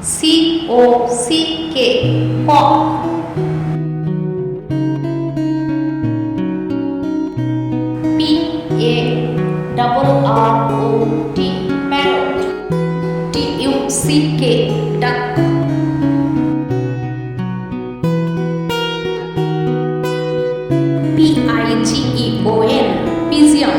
C-O-C-K, cock. P-A-R-R-O-T, parrot. T-U-C-K, duck. P-I-G-E-O-N, pigeon.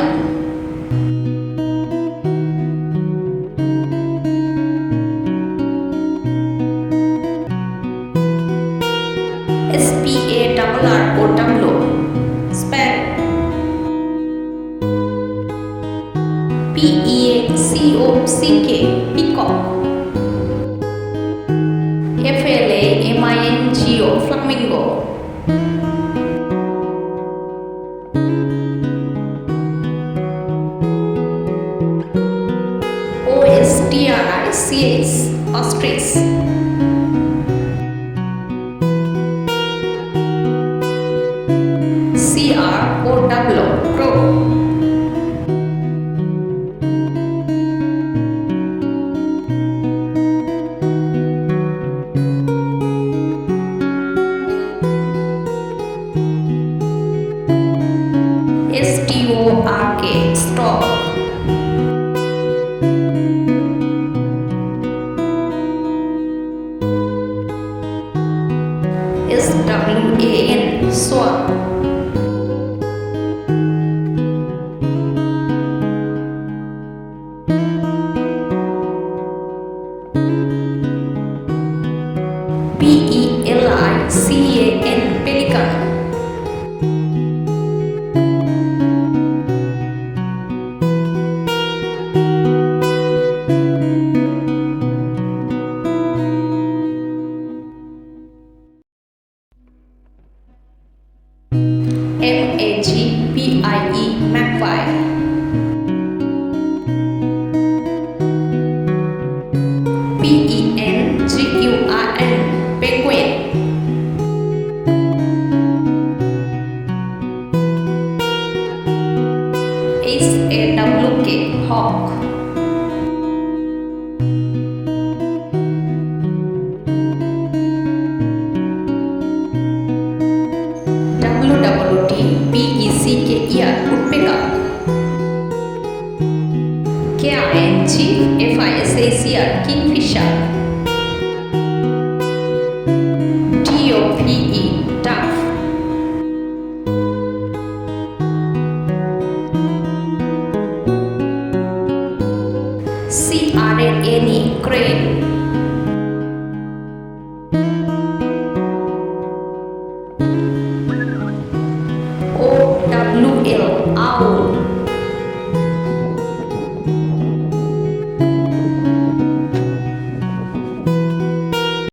S-P-A-R-R-O-W, sparrow. P-E-A-C-O-C-K, peacock. F-L-A-M-I-N-G-O, flamingo. O-S-T-R-I-C-H, ostrich. C-R-O-W, crow. S-T-O-R-K, stork. S-W-A-N, swan. P-E-L-I-C-A-N, pelican. M-A-G-P-I-E, magpie. P-E-N-G-U-I-N, penguin. H-A-W-K, hawk. W-W-T-P-E-C-K-E-R, woodpecker. K-I-N-G-F-I-S-H-E-R, kingfisher. D-O-P-E, dove. C-R-A-N-E, crane. O-W-L, owl.